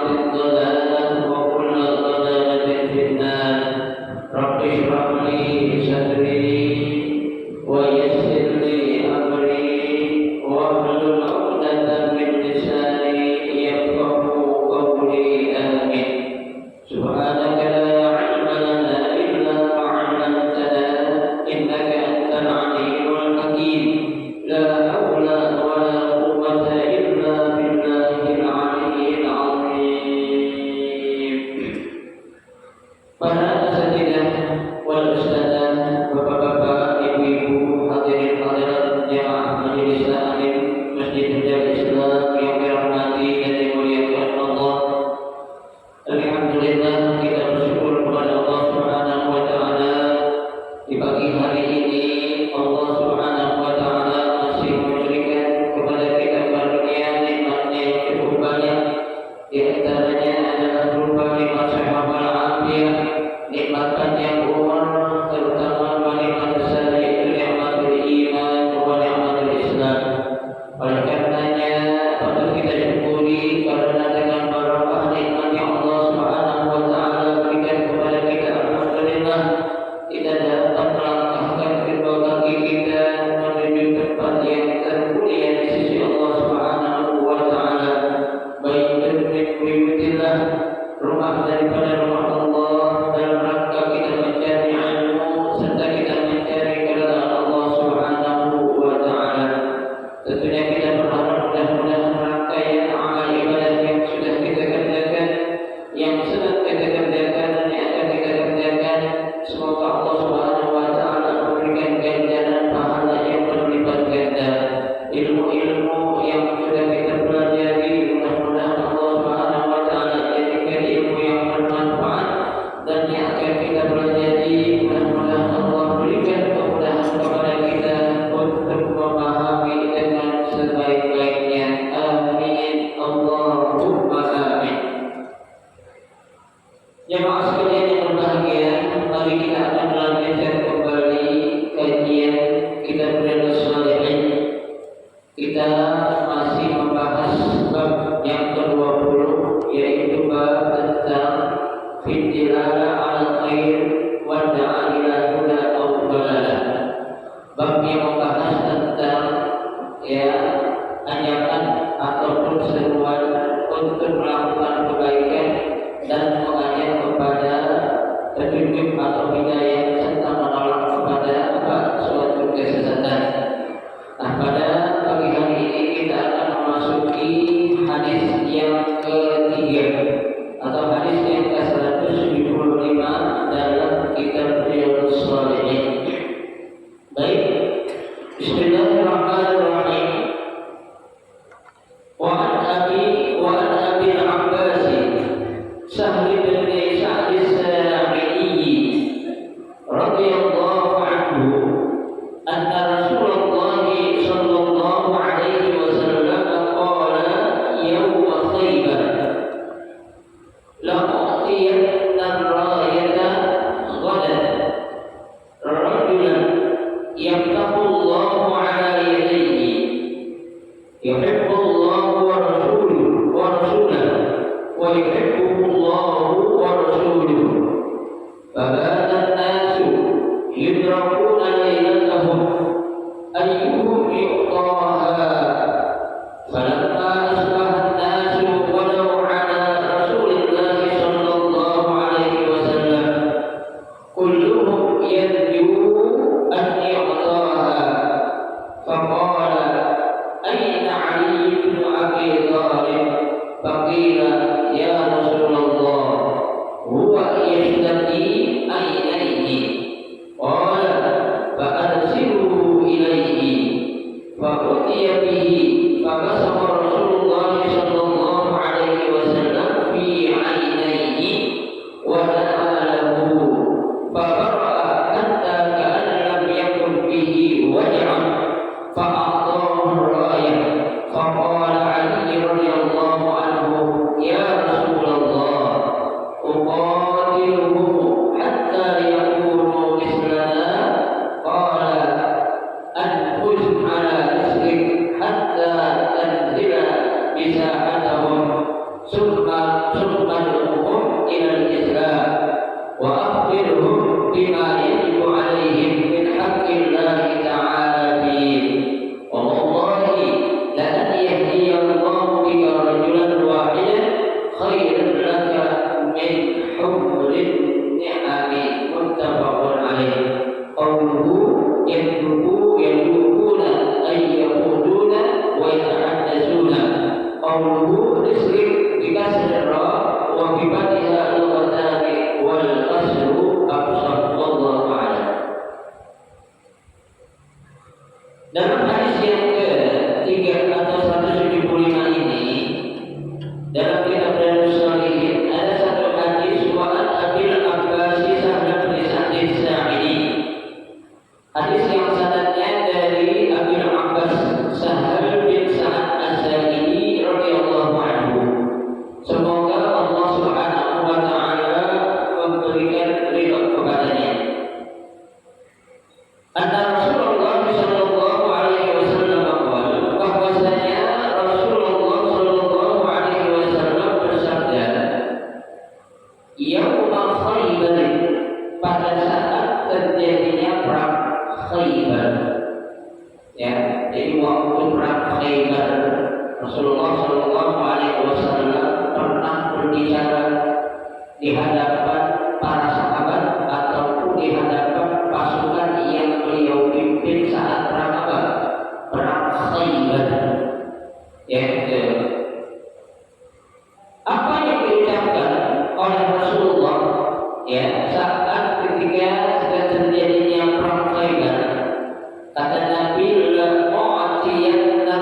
الضلالة وكل ضلالة في النار رب اشرح لي صدري ويسر لي أمري واحلل عقدة من لساني يفقهوا قولي آمين سبحانك لا علم لنا إلا ما علمتنا إنك أنت العليم الحكيم لا حول ولا قوة إلا بالله العلي العظيم. Para asatidzah wal ustadzah, bapak-bapak, ibu-ibu, hadirin hadirat jamaah majelis taklim Masjid Hujjah Islam yang dirahmati dan dimuliakan Allah. Alhamdulillah, kita bersyukur kepada Allah Subhanahu wa taala di pagi hari ini Allah Subhanahu wa taala masih memberikan kepada kita karunia nikmat-Nya yang cukup banyak. Di antaranya adalah berupa nikmat sehat walafiat, nikmat panjang umur, terutama nikmat besar yaitu nikmatul iman wa nikmatul Islam. Oleh karenanya patut kita syukuri karena dengan barokah nikmat yang Allah Subhanahu wa taala berikan kepada kita, alhamdulillah kita dapat melangkahkan kedua kaki kita menuju tempat yang termulia di sisi Allah Subhanahu wa taala. Baitun min buyutillah, rumah daripada rumah Allah, dalam rangka kita mencari ilmu serta kita mencari keridhaan Allah Subhanahu wa taala. Tentunya kita berharap mudah-mudahan rangkaian amal ibadah yang sudah kita kerjakan, yang sedang kita kerjakan dan yang akan kita kerjakan, semoga Allah Subhanahu wa taala memberikan ganjaran pahala yang berlipat ganda. Ilmu-ilmu yang sudah kita pelajari, mudah-mudahan Allah Subhanahu wa taala jadikan ilmu yang bermanfaat, dan yang akan kita pelajari, mudah-mudahan Allah berikan kemudahan kepada kita untuk memahami dengan sebaik-baiknya. Amin Allahumma amin. Jemaah sekalian yang berbahagia, mari kita akan melanjutkan kembali kajian kitab Riyadhus Shalihin. Kita masih membahas bab yang ke-20, yaitu bab tentang fitnah al-khair wa da'a ila huda aw dalalah. Bab yang membahas tentang ajakan ataupun seruan untuk melakukan kebaikan dan mengajak kepada petunjuk atau hidayah serta menolak kepada suatu kesesatan. Nah, pada pagi hari ini kita akan memasuki hadis yang ketiga atau hadis yang ke-175 dalam kitab Riyadhus Shalihin. Baik, Bismillahirrahmanirrahim. Wa an Abi al-Abbas Sahl bin Sa'd as-Sa'idi radhiyallahu anhu anna Rasulullah sallallahu alaihi wasallam qala yawma Khaybar la u'tiyanna ar-rayata ghadan rajulan yaftahu Allahu ala yadayhi yuhibbu Allahu wa rasuluhu wa yuhibbuhu Allahu wa rasuluhu. فبات الناس يدركون ليلتهم أيهم يعطاها فلما أصبح الناس ولوا على رسول الله صلى الله عليه وسلم كلهم يرجو أن يعطاها فقال أين علي بن أبي طالب؟ فقيل يا رسول الله هو يشتكي عينيه. قال فأرسلوا إليه. فأتي به فبصق رسول الله صلى الله عليه وسلم في عينيه ودعا له فبرأ حتى كأن لم يكن به وجعا فأعطاه الراية. فقال علي رضي الله عنه ثم ادعوهم إلى الإسلام وأخبرهم بما يجب عليهم من حق الله تعالى فيه والله لأن يهدي الله بك رجلا واحدا خير لك من حمر النعم متفق عليه قوله يدوبون أي يقودون ويتحدثون قوله اسلك بكسر الراء وبفتحها لغتان والقصر أبصر والله أعلم. Dalam hadis yang ke-3 atau 175 ini dalam kitab Riyadhus Shalihin ada satu hadis wa an Abil Abbas Sahal bin Sa'd as-Sa'idi. Hadis yang sanadnya dari Abil Abbas Sahal bin Sa'd as-Sa'idi radhiyallahu anhu. Semoga Allah Subhanahu wa taala memberikan ridha kepadanya. Anna Rasulullah sallallahu alaihi wasallam berkata, bahwasanya Rasulullah sallallahu alaihi wasallam bersabda, "Yaumul Khaybar," pada saat terjadinya perang Khaybar. Ya, jadi waktu perang Khaybar Rasulullah sallallahu alaihi wasallam pernah berbicara di hadapan para sahabat ataupun di hadapan pasukan yang beliau pimpin saat perang apa? Perang Khaybar. Ya, apa yang diucapkan oleh Rasulullah ya saat ketika sedang terjadinya perang Khaybar? Kata Nabi, la mu'tiyanna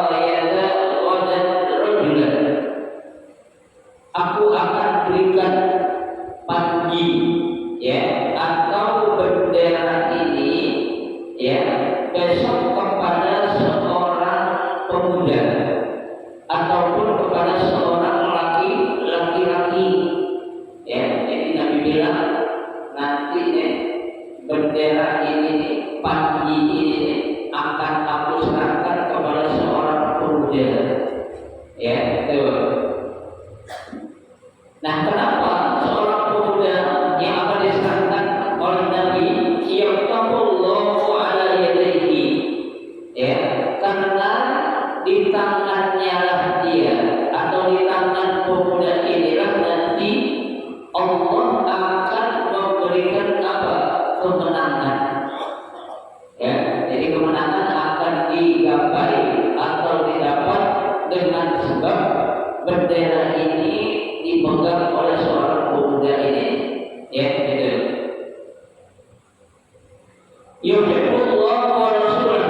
rayata ghadan rajulan. Aku akan berikan panji ya atau bendera ini ya besok kepada seorang pemuda ataupun kepada seorang laki-laki ya. Jadi Nabi bilang nanti nih bendera ini nih, panji ini nih, akan aku serahkan kepada seorang pemuda ya itu. Nah, kenapa seorang pemuda yang akan diserahkan oleh Nabi yaqtullahu ala yadayhi ya, karena di tangannya lah dia atau di tangan pemuda inilah nanti Allah akan memberikan apa? Kemenangan ya. Jadi kemenangan akan digapai atau didapat dengan sebab bendera ini dipegang oleh seorang pemuda ini ya gitu. Yuhibbullah wa rasulah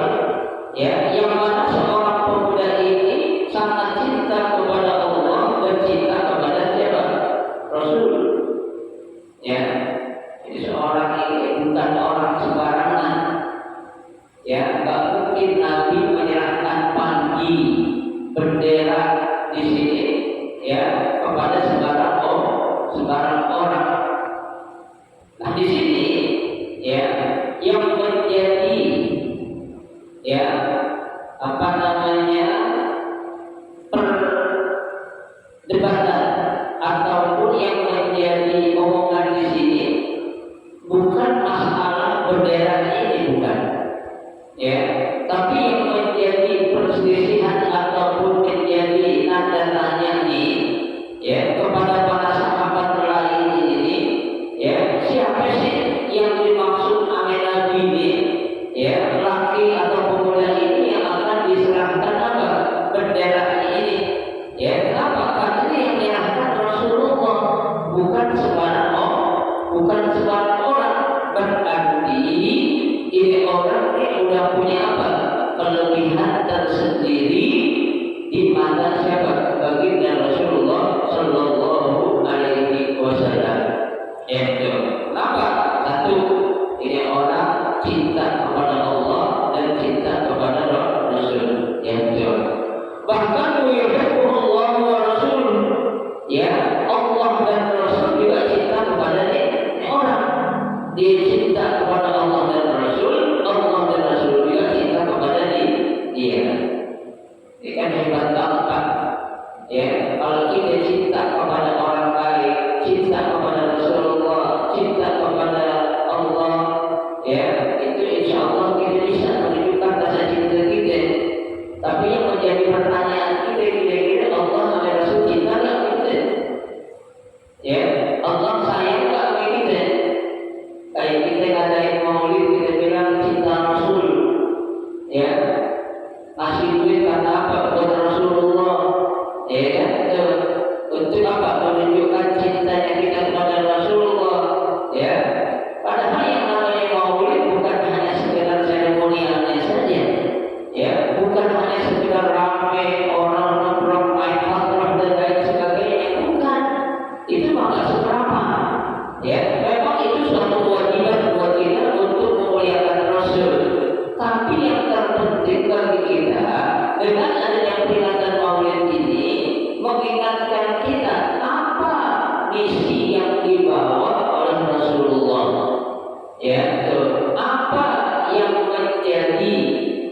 ya, yang mana seorang pemuda ini sangat cinta kepada Allah dan cinta kepada siapa? Rasul ya. Jadi seorang ini bukan orang sembarangan ya, nggak mungkin Nabi menyerahkan panji bendera di sini ya kepada sembarang orang. Nah di sini ya yang menjadi ya apa namanya perdebatan ataupun yang menjadi omongan di sini bukan masalah bendera ini, bukan ya, tapi yang menjadi perselisihan ataupun menjadi tanda tanya nih ya kepada para sahabat lain ini ya, siapa sih yang dimaksud oleh Nabi ini ya, laki atau pemuda ini yang akan diserahkan apa? Bendera ini ya. Kenapa? Karena ini yang diserahkan Rasulullah, bukan sembarang orang. Berarti ini orang ini udah punya apa? Kelebihan tersendiri di mata siapa? Baginda Rasulullah sallallahu alaihi wasallam. Ya, itu. Kenapa? Satu, ini orang cinta kepada Allah dan cinta kepada Rasul. Ya, itu. Bahkan yuhibbullah wa rasul. Ya, Allah dan Rasul juga cinta kepada orang. Dia cinta kepada Allah dan Rasul, Allah dan Rasul juga cinta kepada dia. Ini kan hebat banget, Pak. Ya, kalau kita cinta misi yang dibawa oleh Rasulullah. Ya, tuh. Apa yang menjadi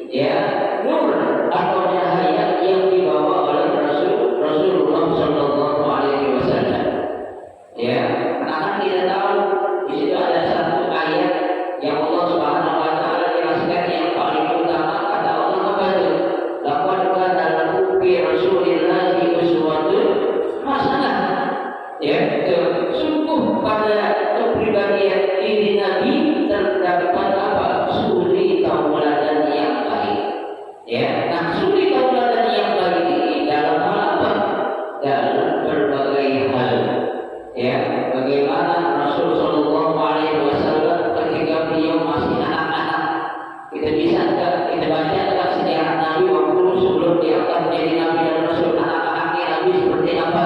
ya nur atau cahaya yang dibawa oleh Rasulullah Shallallahu Alaihi Wasallam. Ya, karena kita tahu di situ ada satu ayat yang Allah Subhanahu Wa Taala jelaskan yang paling utama, kata Allah apa itu? Laqad kana lakum fi Rasulillahi uswatun hasanah. Ya, sungguh pada kepribadian diri Nabi terdapat apa? Suri tauladan yang baik. Ya, nah suri tauladan yang baik ini dalam hal apa? Dalam berbagai hal. Ya, bagaimana Rasul Shallallahu Alaihi Wasallam ketika beliau masih anak-anak, kita bisa kita baca dalam sejarah Nabi waktu sebelum diangkat menjadi Nabi dan Rasul, anak-anaknya Nabi seperti apa?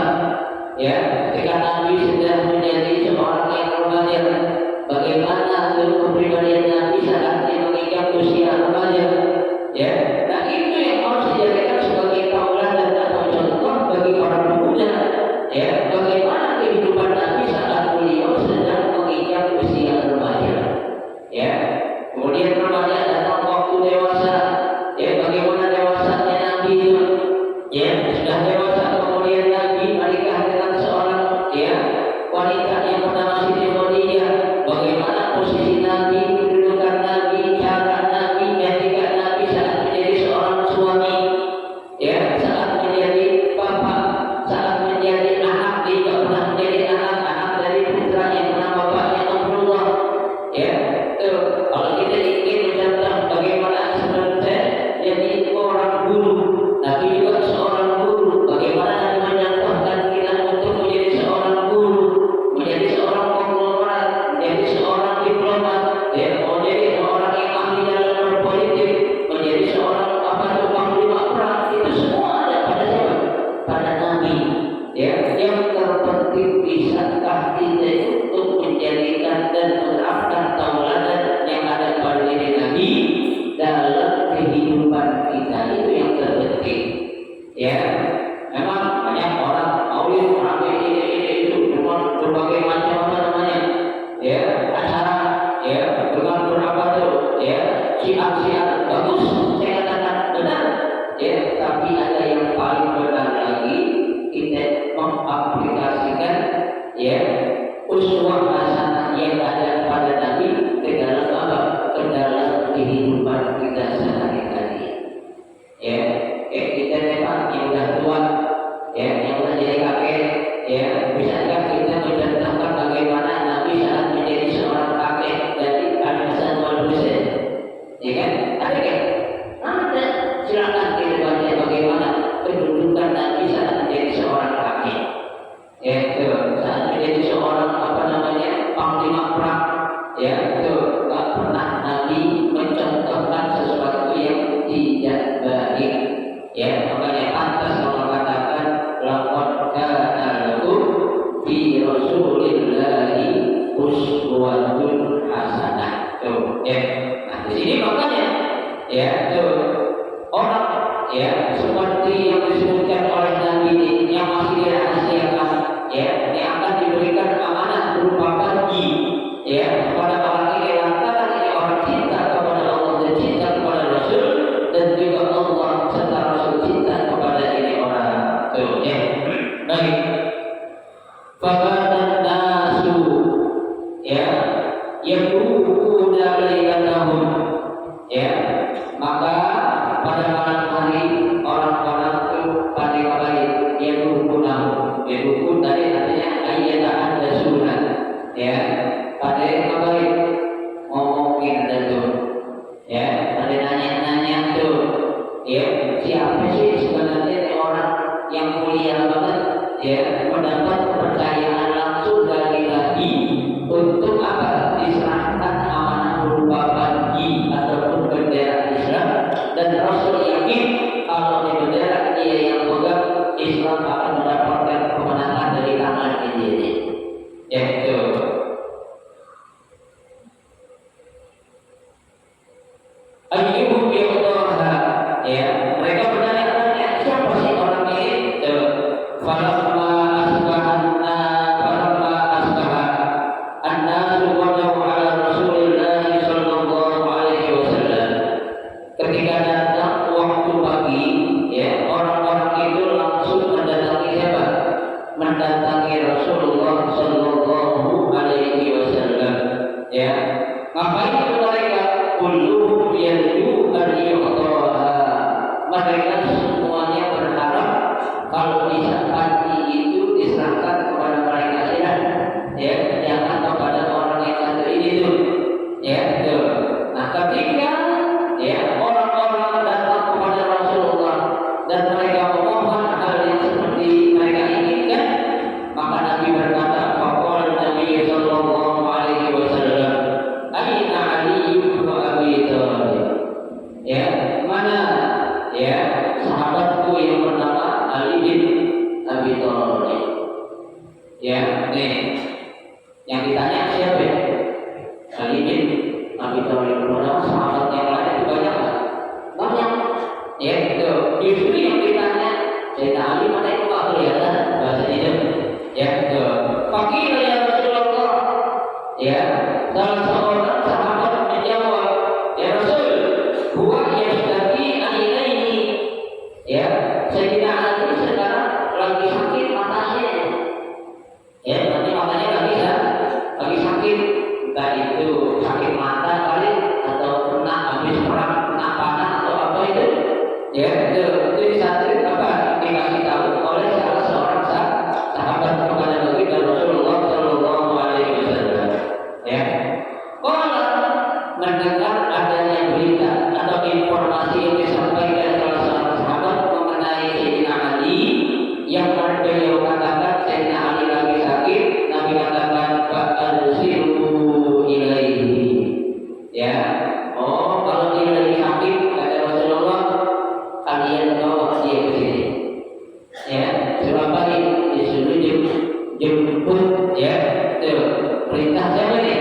Ya, ketika Nabi sudah menjadi seorang yang remaja, bagaimana kepribadian Nabi saat dia menginjak usia remaja? Ya, nah itu yang harus dijadikan sebagai tauladan atau contoh bagi para pemuda. Ya, bagaimana kehidupan Nabi saat beliau sedang menginjak usia remaja. Ya, kemudian remaja datang waktu dewasa. Ya, bagaimana dewasanya Nabi itu? Ya, sudah dewasa kemudian Nabi menikah dengan seorang ya wanita yang bernama Siti Khadijah. Bagaimana posisi Nabi, kedudukan Nabi, cara Nabi, etika Nabi saat menjadi seorang suami, ya, saat menjadi bapak, saat menjadi anak, dia juga pernah menjadi anak dari putra yang bernama bapaknya Abdullah. Ya, kalau kita ingin mencontoh bagaimana sebenarnya jadi orang guru, Nabi juga seorang guru. Bagaimana Nabi mencontohkan kita untuk menjadi seorang guru, menjadi seorang konglomerat, menjadi seorang diplomat, ya, menjadi seorang yang ahli dalam berpolitik, menjadi seorang panglima perang. Itu semua ada pada siapa? Pada Nabi. Ya, yang terpenting bisakah kita untuk menjadikan dan menerapkan tauladan yang ada pada diri Nabi dalam kehidupan kita, itu yang terpenting. Ya, memang banyak orang maulid, orang ini itu dengan berbagai macam apa namanya, ya, acara, ya, dengan berapa tuh, ya, syiar bagus, saya katakan benar, ya, tapi ada yang paling benar lagi, kita mengaplikasikan, ya, uswah hasanah yang ada pada Nabi ke dalam apa? Ke dalam kehidupan kita sehari-hari. Ya, kita memang yang udah tua, ya, yang udah jadi kakek, ya, bisakah kita mencontohkan bagaimana Nabi saat menjadi seorang kakek dari Al-Hasan wal Husain? Ya kan? Ada kan? Ada. Silakan kita baca bagaimana kedudukan Nabi saat menjadi seorang kakek. Ya, saat menjadi seorang apa namanya panglima perang, ya, itu tak pernah Nabi mencontohkan sesuatu yang tidak baik. Ya, makanya pantas Allah katakan laqad kana lakum fi Rasulillahi uswatun hasanah. Tuh, ya. Nah, di sini makanya ya, tuh orang ya seperti yang disebutkan oleh Nabi ini yang masih dirahasiakan, ya, yang akan diberikan amanah berupa bagi, ya, kepada orang ini lantaran ini orang cinta kepada Allah dan cinta kepada Rasul, dan juga Allah serta Rasul cinta kepada ini orang. Tuh, ya. Baik. Fakanan nasu, ya, yaquluna lailatahum, ya, maka pada malam hari orang-orang itu pada baik, yaquluna, yaqulun dari artinya ayyatan dan sunat, ya, pada baik ngomongin itu, ya, pada nanya-nanya tuh, ya, siapa sih sebenarnya orang yang mulia banget, ya, mendapat kepercayaan langsung dari Nabi untuk apa? Diserahkan amanah berupa bagi ataupun bendera Islam, dan Rasul yakin kalau di bendera dia yang pegang, Islam akan mendapatkan kemenangan dari tangan ini. Ya, itu. Ayyuhum yaqdaha, ya, mereka bertanya-tanya siapa sih orang ini? Falamma asbahan mendatangi Rasulullah Sallallahu Alaihi Wasallam. Ya, ngapain itu mereka? Kulluhum yarju an yu'taha. Mereka semuanya berharap kalau bisa pagi itu diserahkan kepada mereka saja. Ya, jangan kepada orang yang ada itu. Ya, itu. Nah, ketika ya orang-orang datang kepada Rasulullah dan mereka memohon hal yang seperti mereka inginkan, maka Nabi berkata, "Faqala Nabi sallallahu alaihi wasallam, aina Ali bin Abi Thalib?" Ya, mana ya sahabatku yang bernama Ali bin Abi Thalib. Ya, nih yang ditanya siapa? Ali bin Abi Thalib. Padahal sahabat yang lain itu banyak. Banyak. Ya, itu. Justru yang ditanya Sayyidina Ali mana itu nggak kelihatan bahasa itu. Ya, itu. Fakir ya Rasulullah. Ya, salah seorang sahabat menjawab, ya Rasul, huwa yashtaki ainaini. Ya, Sayyidina Ali sekarang lagi sakit matanya. Ya, nanti matanya lagi sakit. Entah itu sakit mata kali atau kena habis perang, kena panah atau apa itu. Ya, itu disatrit apa? Dikasih tahu oleh salah seorang sahabat kepada Nabi dan Rasulullah Sallallahu Alaihi Wasallam. Ya, kalau mendengar adanya berita atau informasi yang disampaikan salah seorang sahabat mengenai Sayyidina Ali yang beliau katakan Sayyidina Ali lagi sakit, Nabi katakan fa'alsiru ilaihi. Ya, oh kalau dia lagi sakit kata Rasulullah, kalian bawa dia ke sini. Ya, sebab disuruh jemput. Ya, itu perintah siapa nih?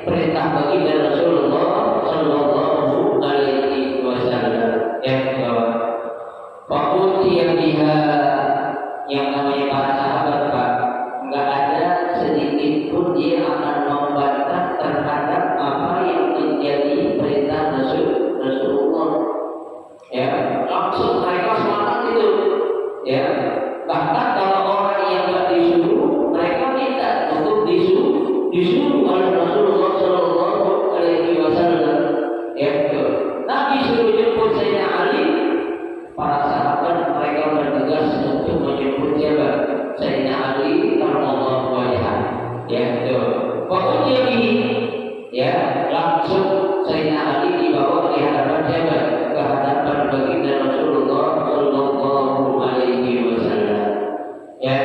Perintah bagi dari Rasulullah Sallallahu Alaihi Wasallam. Ya, bahwa waktu yang dia yang namanya para sahabat Pak, nggak ada sedikit pun dia akan membantah terhadap apa yang menjadi perintah Rasulullah. Ya, langsung mereka semangat itu. Ya, bahkan kalau orang yang nggak disuruh, mereka minta untuk disuruh oleh Rasulullah Sallallahu Alaihi Wasallam. Ya, betul. Nabi suruh jemput Sayyidina Ali, para sahabat mereka bertugas untuk menjemput siapa? Sayyidina Ali radhiyallahu anhu. Ya, betul. Pokoknya ini, ya langsung Sayyidina Ali dibawa di hadapan siapa? Ke hadapan baginda Rasulullah Sallallahu Alaihi Wasallam. Ya,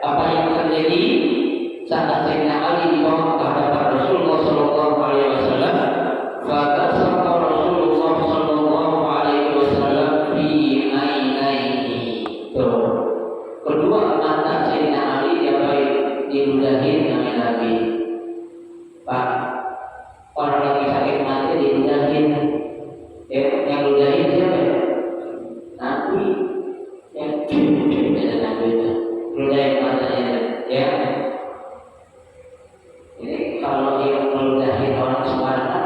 apa yang terjadi saat Sayyidina Ali dibawa ke hadapan Rasulullah Sallallahu Alaihi Wasallam? Fatasaqa Rasulullah Sallallahu Alaihi Wasallam fi ainaihi. Tuh, kedua mata Sayyidina Ali yang baik diludahin oleh Nabi. Pak, orang lagi sakit mata diludahin. Ya, yang ludahin siapa? Nabi. Yang ada Nabi itu ludahin matanya. Ya, ini kalau dia meludahin orang sembarangan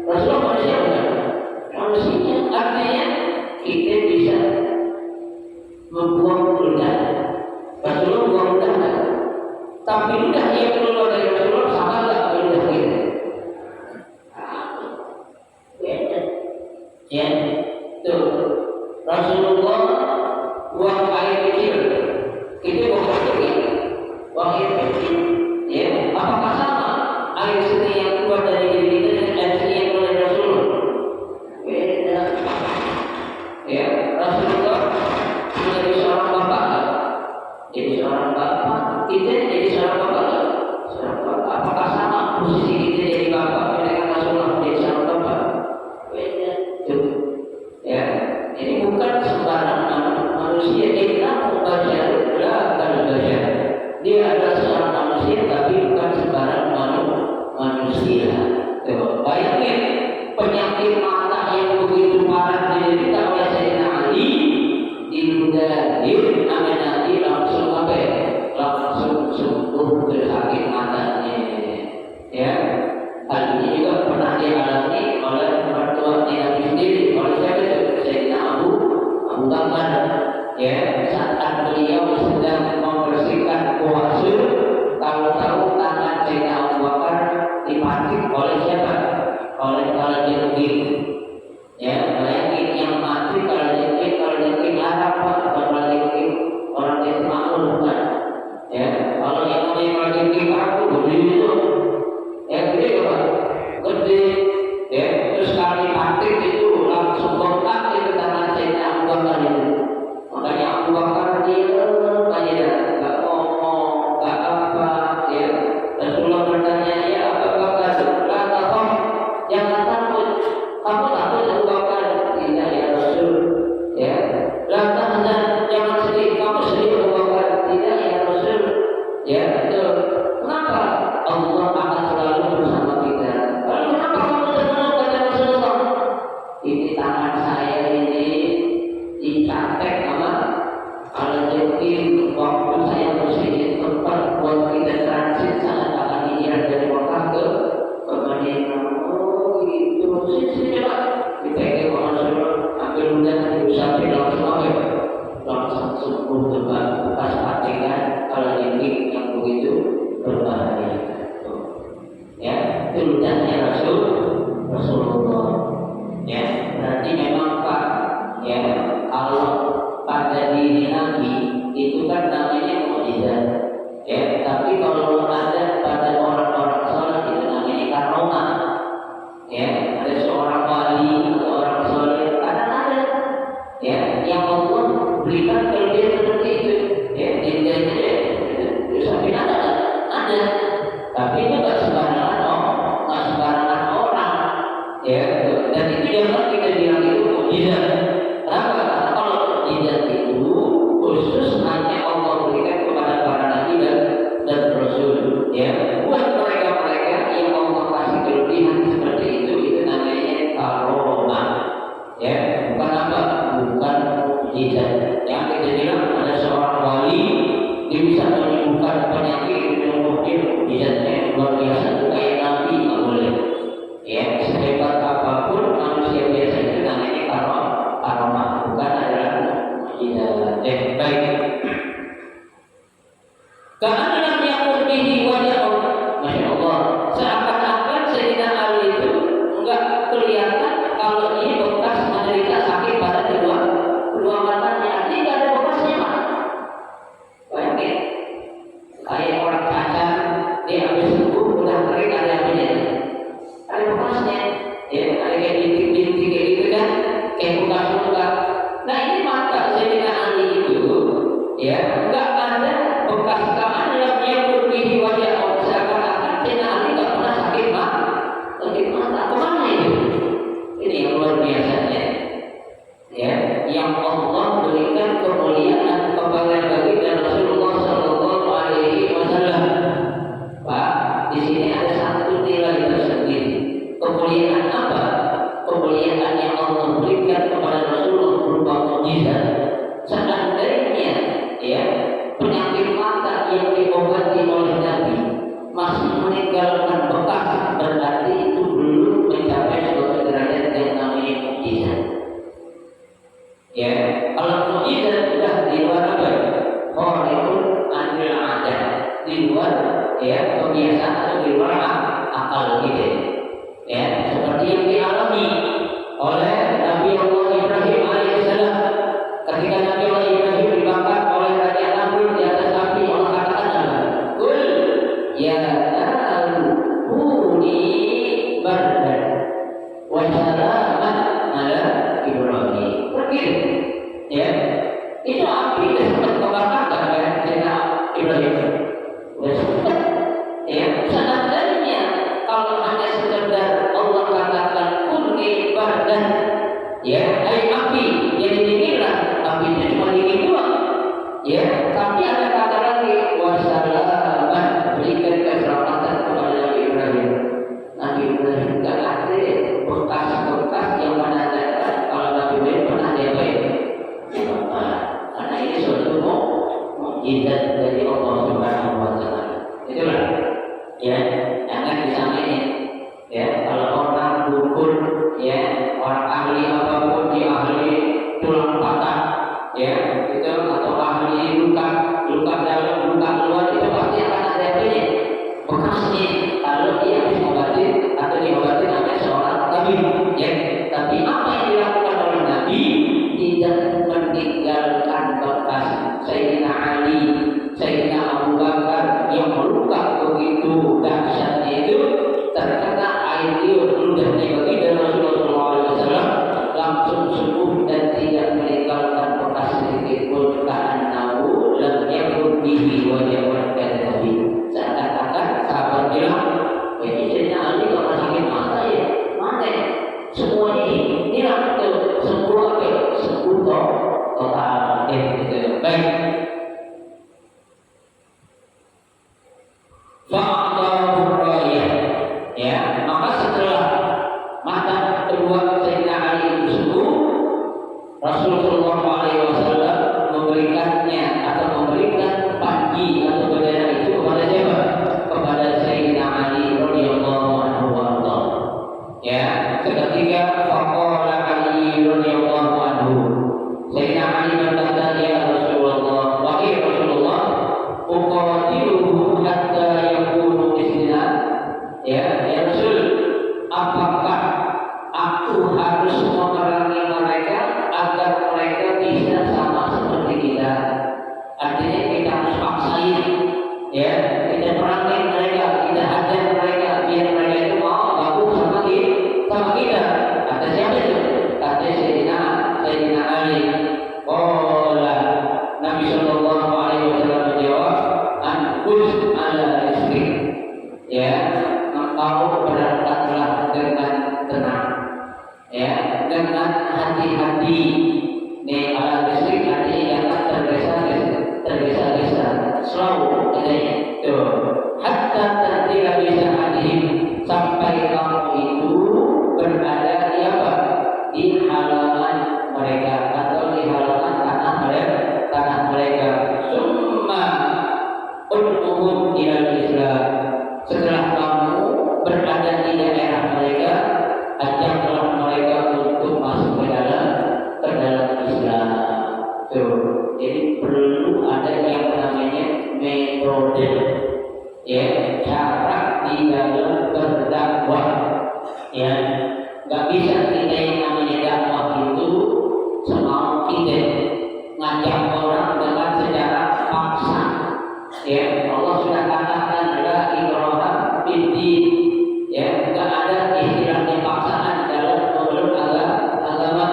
Rasulullah manusia bukan? Manusia artinya kita bisa membuang ludah. Rasulullah buang ludah tak? Tapi ludah yang keluar dari Rasulullah sama tak ludah kita? Beda. Ya, tuh Rasulullah buang air kecil, kita buang air kecil, buang air kecil. Ya, apakah sama air seni yang keluar dari diri kita dengan air seni yang keluar dari Rasulullah? Beda. Ya, Rasulullah menjadi seorang bapak, jadi seorang bapak, kita jadi seorang bapak, seorang bapak. Apakah sama posisi kita jadi bapak dengan Rasulullah menjadi seorang bapak? Beda. Tuh. Ya, ini bukan sembarang manusia. Kita membaca dia adalah seorang manusia, tapi bukan sembarang manusia. Bayangin penyakit mata yang begitu parah diderita oleh Sayyidina Ali, diludahin sama Nabi langsung apa? Langsung sembuh dari sakit matanya. Ya, hal ini juga pernah dialami oleh mertua Nabi sendiri, oleh siapa itu? Sayyidina Abu Bakar. Ya, saat beliau sedang membersihkan kuasur, tahu-tahu tangan Sayyidina Abu Bakar dipancing oleh siapa? Oleh kalajengking. Ya, bayangin yang mati kalajengking larang Pak, bukan kalajengking orang desa makmur bukan. Ya, kalau yang namanya kalajengking aku gede itu, ya gede Pak, gede. Ya, terus kali dipancing itu langsung bengkak itu tangan Sayyidina Abu Bakar itu. Makanya Abu Bakar dia tanya, nggak ngomong, nggak apa, ya. Rasulullah bertanya, ya Abu Bakar, nggak takut, jangan takut. Kamu takut Abu Bakar? Tidak ya Rasul. Ya, nggak tahzan, jangan sedih. Kamu sedih Abu Bakar? Tidak ya Rasul. Ya, betul. Kenapa? Allah akan selalu bersama kita. Lalu kenapa kamu senang kata Rasulullah? Ini tangan saya ini dicatek sama kalajengking waktu saya bersih tempat buat kita transit saat akan hijrah dari Mekah ke Madinah. Oh gitu, sini Pak, dipegang sama Rasulullah, ambil ludah diusapin langsung apa? Langsung sembuh terbang bekas patingan kalajengking yang begitu berbahaya. Ya, itu ludahnya Rasulullah. Ya, berarti memang Pak, ya kalau pada diri Nabi itu kan namanya mukjizat. Ya, tapi kalau ada pada orang-orang saleh itu namanya karomah. Ya, ada seorang wali atau orang saleh ada. Ya, yang Allah berikan kalau dia seperti itu. Ya, dia sampai ada. Tapi itu nggak sembarangan orang. Ya, dan itu jangan kita bilang itu mukjizat. Kenapa? Karena kalau mukjizat itu khusus hanya Allah berikan kepada para nabi dan rasul. Ya, buat mereka yang Allah kasih kelebihan seperti itu namanya karomah. Ya, bukan apa? Bukan mukjizat. Yang kita bilang ada seorang wali dia bisa menyembuhkan penyakit mukjizatnya luar biasa, kayak nabi nggak boleh. Ya, sehebat apapun manusia biasa itu namanya karomah, bukan adalah mukjizat. Baik. Karena dalam yakun bihi wajah Allah, masya Allah, seakan-akan Sayyidina Ali itu enggak kelihatan kalau ini bekas menderita sakit pada kedua matanya. Ini enggak ada bekasnya Pak. Bayangin, kayak orang cacat, dia habis sembuh udah kering ada apanya? Ada bekasnya, ya, ada kayak bintik-bintik kayak gitu kan, kayak bekas-bekas. Nah ini mata Sayyidina Ali itu, ya, enggak ada bekas tangan yang berpilih wajah Allah. Seakan-akan Sayyidina Ali enggak pernah sakit mata. Kemana itu? Ini yang luar biasanya, ya, yang Allah berikan kemuliaan kepada baginda Rasulullah Sallallahu Alaihi Wasallam. Pak, di sini ada satu nilai tersendiri. Kemuliaan apa? Kemuliaan yang Allah berikan kepada Rasulullah berupa mukjizat. Seandainya, ya, penyakit mata yang diobati oleh Nabi masih meninggalkan bekas, berarti itu belum seperti yang dialami oleh Nabi Allah Ibrahim alaihissalam. Ketika Nabi Allah Ibrahim dibakar oleh Raja Namrud di atas api, Allah katakan, "Qul ya naru kuni bardan wa salaman ala Ibrahim." Pergi, ya. Itu api sudah sempat terbakar kan Sayyidina Ibrahim. Sudah sempat, ya. Seandainya kalau hanya sekedar Allah katakan kuni bardan, ya, api yang dinginkan, api itu cuma dingin doang, ya. Tapi ada kata lagi wasalaman, berikan keselamatan kepada Nabi Ibrahim. Nabi Ibrahim tidak ada bekas-bekas yang menandakan kalau Nabi Ibrahim pernah diapain. Karena ini suatu mukjizat dari Allah Subhanahu wa Ta'ala. Itulah, ya, jangan disamain, ya. Kalau orang dukun, ya, orang ahli apapun, dia ahli tulang patah, ya, itu atau ahli luka dalam, luka luar, itu pasti akan ada apa-nya, bekasnya. Kalau dia habis mengobati atau diobati namanya seorang tabib, ya. Tapi apa yang dilakukan oleh Nabi tidak meninggalkan bekas. Sayyidina Ali, Sayyidina Abu Bakar yang meluka begitu dahsyatnya itu terkena air liur ludahnya baginda Rasulullah SAW, langsung sembuh dan tidak meninggalkan bekas sedikit pun. Karena lam yakun bihi wajah Nabi. Seakan-akan sahabat bilang, Sayyidina Ali kalau sakit mata ya mana? Semua ini langsung sembuh apa? Sembuh total. Baik. Fa'atahu rayah, ya. Maka setelah mata kedua Sayyidina Ali itu sembuh, Rasulullah SAW memberikannya atau memberikan panji atau bendera itu kepada siapa? Kepada Sayyidina Ali radhiyallahu anhu warḍah. Ya, seketika faqala Ali radhiyallahu anhu. Sayyidina Ali berkata, "Ya Rasulullah, wahai Rasulullah, uqatiluhu hatta yakunu mislina." Ya Rasul, apakah aku harus memerangi mereka agar mereka bisa sama seperti kita? Artinya kita harus paksain, ya, kita perangi mereka, kita hajar mereka biar mereka itu mau gabung sama kita. Kata siapa itu? Kata Sayyidina Ali. Nabi Sallallahu Alaihi Wasallam menjawab, "Anqus ala rizqik." Ya, engkau berangkatlah dengan tenang, ya, dengan hati-hati. Nih ala rizqik artinya jangan tergesa-gesa, slow adanya. Tuh, hatta tertila bisa hadim, sampai kamu itu berada di apa? Di halaman mereka atau di halaman tanah mereka. Summa ud'uhum ilal Islam. Setelah kamu berada di daerah mereka, ajaklah mereka untuk masuk ke dalam Islam. Tuh, jadi perlu ada yang namanya metode, ya, cara di dalam berdakwah, ya. Gak bisa kita yang namanya dakwah itu semau kita ngajak orang dengan secara paksa, ya. Allah sudah katakan la ikraha fiddin, ya. Gak ada istilahnya paksaan dalam memeluk agama.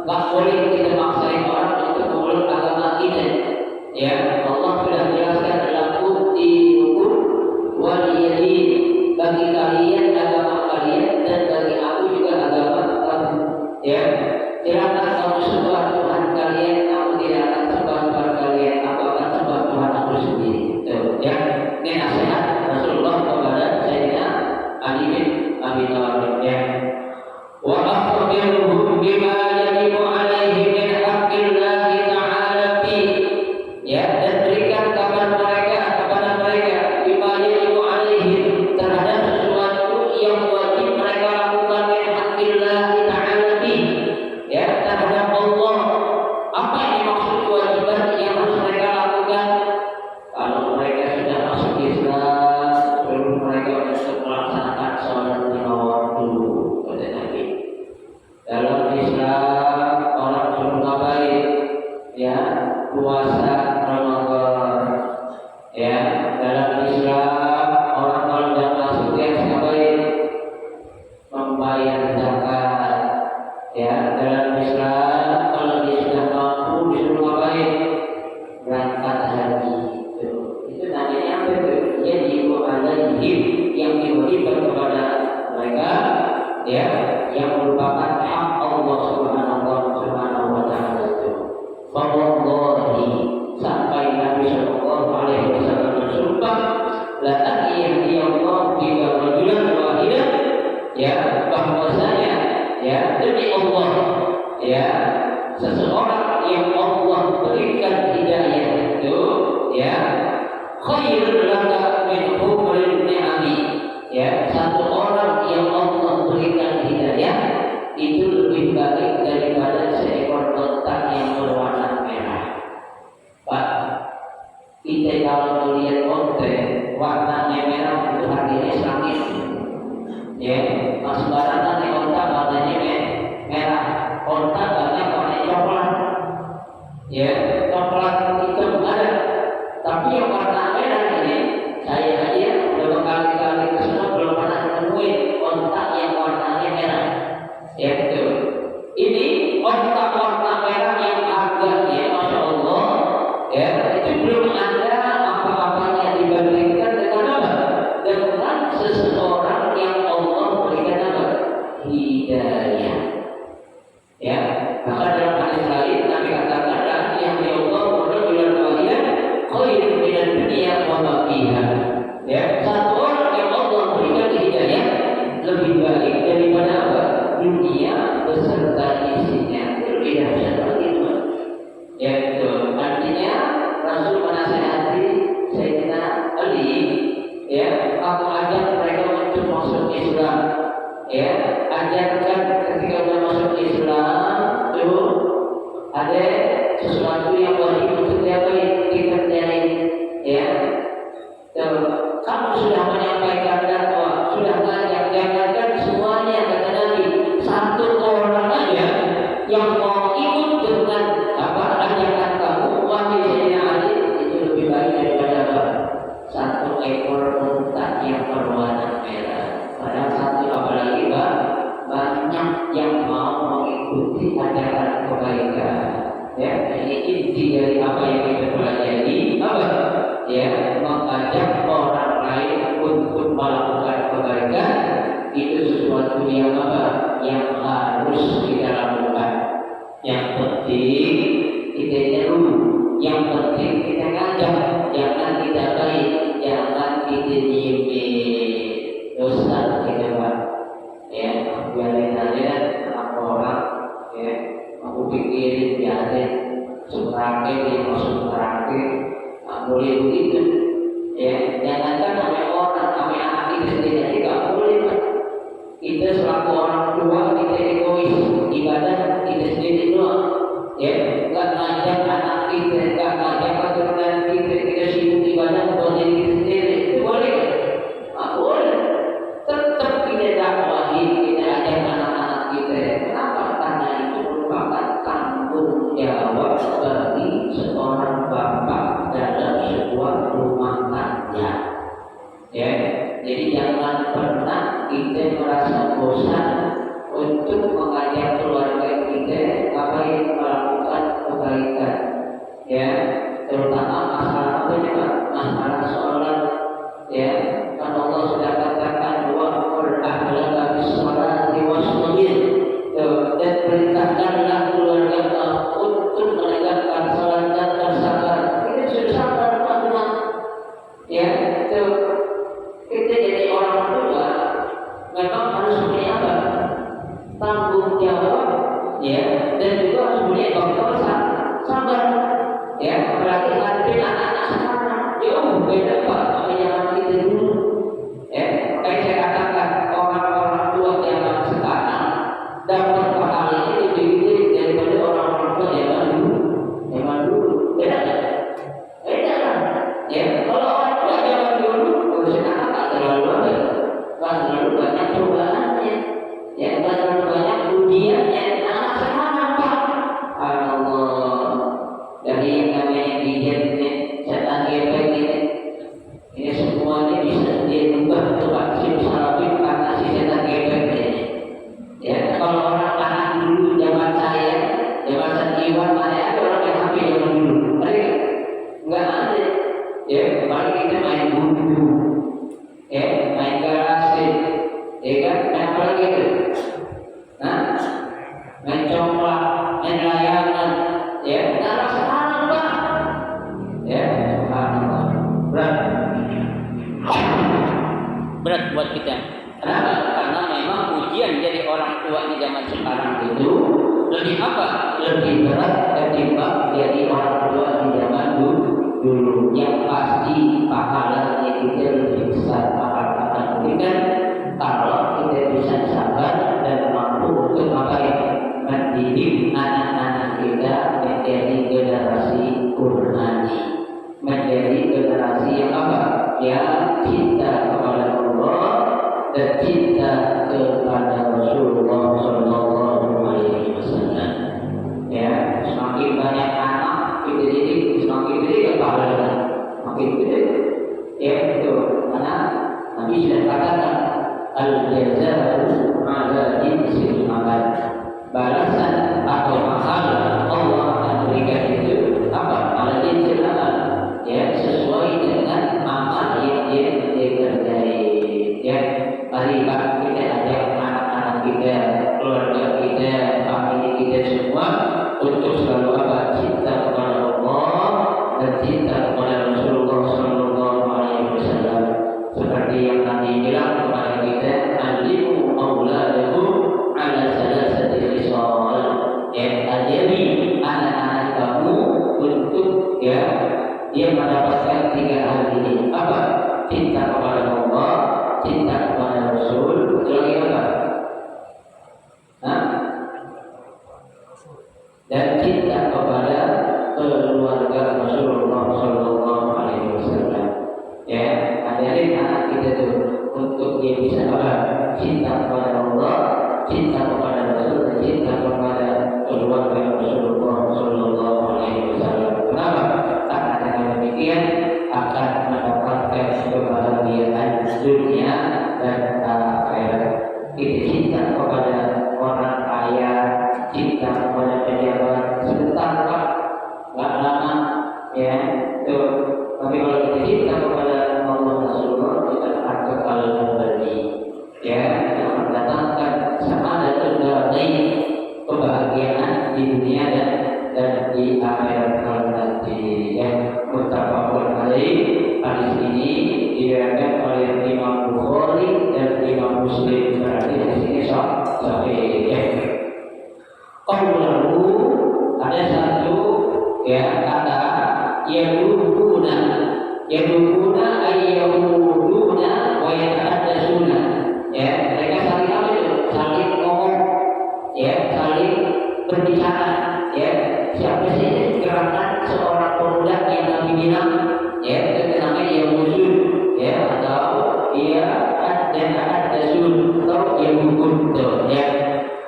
Gak boleh kita maksain orang untuk memeluk agama kita, ya. Allah sudah jelaskan dalam dinukum waliyadin, bagi kalian agama kalian dan bagi aku juga agama kamu, ya. Silakan kamu sembah Tuhan kalian, aku tidak akan sembah Tuhan kalian, aku akan sembah Tuhan aku sendiri. Tuh, ya. Ini nasihat Rasulullah kepada Sayyidina Ali bin Abi Thalib, ya. Wa akhbiruhum bima yajibu alaihi min haqqillahi ta'ala fi, ya, dan berikan kabar mereka kepada mereka bima yajibu alaihi, terhadap sesuatu yang wajib mereka lakukan min haqqillahi ta'ala fi, ya, terhadap Allah. Apa yang dimaksud kewajiban yang harus mereka lakukan? Kalau mereka sudah masuk Islam, perlu mereka untuk melaksanakan sholat 5 waktu. Ya, dalam Islam kalau dia sudah mampu disuruh ngapain? Berangkat haji. Itu namanya apa itu? Dia alaihim yang diberikan kepada mereka, ya, yang merupakan hak Allah Subhanahu wa taala itu. Wallahi sampai Nabi sallallahu alaihi wasallam bersumpah la ayyadiyallahu bika rajulan wahidan, ya, bahwasanya ya demi Allah, ya, seseorang yang Allah berikan hidayah itu, ya, khairul laka min humril ni'ami, ya, satu orang yang Allah berikan hidayah itu lebih baik daripada seekor onta yang berwarna merah. Pak, kita kalau melihat onta warnanya merah itu harganya sedikit, ya, mas barangan yang onta warnanya merah, onta banyak warna coklat, ya, coklat hitam ada, tapi yang warna merah ini saya aja udah berkali-kali kesana belum pernah nemuin onta yang warnanya merah, ya betul. Ini onta warna merah yang harganya masya Allah, ya, itu belum ada apa-apanya dibandingkan dengan apa? Dengan seseorang yang Allah berikan apa? Hidayah. Ya, maka dalam hadis lain Nabi katakan yang ya Allah rajulan wahidan khairun minad dunya wa ma fiha. Ya, satu orang yang Allah berikan hidayah lebih baik daripada apa? Dunia beserta isinya. Itu lebih dahsyat lagi, teman. Ya, itu artinya Rasul menasihati Sayyidina Ali, ya, aku ajak mereka untuk masuk Islam, ya, ajarkan ketika sudah masuk Islam itu ada sesuatu yang wajib untuk dikerjain, ya. Kamu sudah menyampaikan dakwah, sudah ngajak, jangankan semuanya, kata Nabi, satu orang aja yang mau ikut dengan apa ajakan kamu, wahai Sayyidina Ali, itu lebih baik daripada apa? Satu ekor unta yang berwarna merah. Padahal satu apalagi banyak yang mau mengikuti ajaran kebaikan. Ya, ini inti dari apa yang kita pelajari, apa? Ya, mengajak orang lain untuk melakukan kebaikan itu sesuatu yang apa? Yang harus kita lakukan. Yang penting kita nyeru, yang penting kita ngajak, jangan kita baik, jangan kita nyimpen dosa kita buat. Ya, biarin aja orang, ya, aku pikirin biarin seperangkai dia masuk seperangkai, nggak boleh begitu. Ya, jangankan namanya orang, namanya anak kita sendiri nggak boleh. Kita selaku orang tua kita egois, ibadah kita sendiri doang. Ya, nggak ngajak anak kita, nggak ngajak keturunan kita, kita sibuk ibadah buat diri kita sendiri. Itu boleh? Nggak boleh. Tetap kita dakwahi, kita ajak anak-anak kita. Kenapa? Karena itu merupakan tanggung jawab bagi seorang bapak dalam sebuah rumah tangga. Ya, jadi jangan pernah kita merasa bosan untuk mengajak keluarga kita melakukan kebaikan. Ya, terutama masalah apa juga? Masalah sholat. Ya, kan Allah sudah katakan wa'mur ahlaka bis-sholati wasbir, dan perintahkanlah keluarga untuk menegakkan sholat dan bersabar. Ini sudah sabar, teman-teman. Ya, itu kita jadi orang tua memang harus punya apa? Tanggung jawab, ya, dan juga harus punya faktor sabar. Ya, berarti ngadepin anak-anak sekarang jauh beda Pak sama zaman kita dulu. Ya, kayak saya katakan orang-orang tua zaman sekarang dapat pahalanya lebih gede daripada orang-orang tua zaman dulu. Zaman dulu beda kan? Beda kan? Ya, kalau orang tua zaman dulu urusan anak tak terlalu banyak cobaannya. Ya, nggak terlalu banyak ujiannya. Anak sekarang Pak, Allah, dari yang namanya gadgetnya, setan gepeng ini semuanya bisa dirubah coba simsalabim karena si setan gepeng ini. Ya, kalau orang anak dulu main congklak, main layangan, ya, anak sekarang Pak, ya, subhanallah, berat buat kita. Kenapa? Karena memang ujian jadi orang tua di zaman sekarang itu lebih apa? Lebih berat ketimbang jadi orang tua di zaman dulu. Yang pasti pahalanya kita lebih besar, pahala kita kalau kita bisa sabar dan mampu untuk mendidik anak-anak kita menjadi generasi Qur'ani, menjadi generasi yang apa? Yang cinta kepada Allah dan cinta kepada Rasulullah Sallallahu Alaihi Wasallam. Ya, semakin banyak anak kita didik, semakin gede pahalanya, semakin gede. Ya itu, karena Nabi sudah katakan al-jazaa'u 'ala jinsil amal. Balasan atau pahala Allah akan berikan itu apa? 'Ala jinsil amal. Ya, sesuai dengan amal yang dia kerjai. Ya, mari Pak, kita ajak anak-anak kita, keluarga kita, famili kita semua untuk selalu apa? Cinta kepada Allah dan cinta kepada Rasulullah Sallallahu Alaihi Wasallam. Seperti yang Nabi bilang kepada kita, alimu auladakum ala salasati khisal. Ya, ajari anak-anak kamu untuk ya dia mendapatkan 3 hal ini. Apa? Cinta kepada Allah, cinta kepada Rasul, itu lagi apa? Hah? Dan cinta kepada keluarga Rasulullah Sallallahu Alaihi Wasallam. Ya, ajarin anak kita itu untuk dia bisa apa? Cinta kepada Allah, cinta kepada Rasul, dan cinta kepada keluarga Rasulullah Sallallahu Alaihi Wasallam. Kenapa? Karena dengan demikian akan mendapatkan kebahagiaan dunia dan akhirat. Kita cinta kepada orang kaya, cinta kepada pejabat sebentar Pak, nggak lama, ya. Tuh, tapi kalau kita cinta kepada Allah Rasulullah, kita akan kekal abadi, ya. Yang mendatangkan sa'adatul darain, kebahagiaan di dunia dan di akhirat nanti, ya. Muttafaqun alaih. Hadis ini diriwayatkan oleh Imam Bukhari dan Imam Muslim. Berarti di sini sahih. Qawluhu, ada satu ya kata yadukuna ayyahuduna wa yatahaddatsuna. Ya, mereka saling apa itu? Saling ngomong, ya, saling berbicara. Ya, siapa sih gerakan seorang pemuda yang Nabi bilang, ya, itu namanya Yahudun, ya, atau ia ad-dasul atau Yahudun, ya.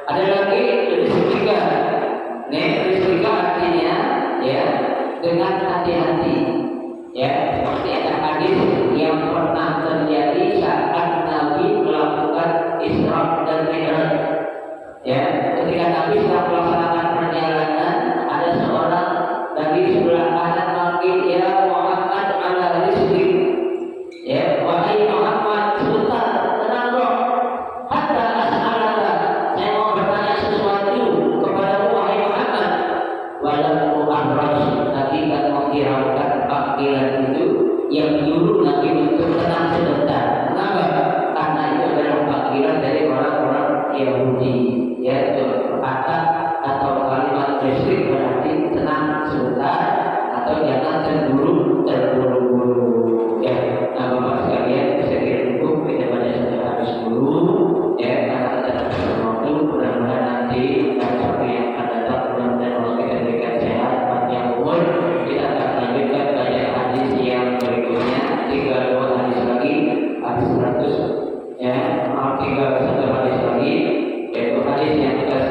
Ada lagi listrika. Listrika artinya, ya, dengan hati-hati, ya, seperti ada hadis yang pernah terjadi saat Nabi melakukan Isra dan Mi'raj. Ya, ketika Nabi sedang melaksanakan perjalanan, ada seorang dari sebelah kanan manggil, ya Muhammad ala rizqi. Ya, wahai Muhammad, sebentar, tenang dong. Hatta as'alaka, saya mau bertanya sesuatu kepada wahai Muhammad. Walau ahraj, Nabi kan menghiraukan panggilan itu yang dulu Nabi untuk tenang sebentar. Kenapa? Karena itu adalah panggilan dari orang-orang Yahudi. Ya, itu kata atau kalimat listrik berarti tenang sebentar atau jangan terburu-buru. Ya, nah Bapak sekalian, saya cukup kita pada satu habis dulu. Ya, karena kita dapat waktu, mudah-mudahan nanti sampai yang akan datang, mudah-mudahan Allah kita berikan sehat, panjang umur. Kita akan lanjutkan pada hadis yang berikutnya, 32 hadis lagi, hadis 100. Ya, maaf 31 hadis lagi. Yaitu hadis yang kita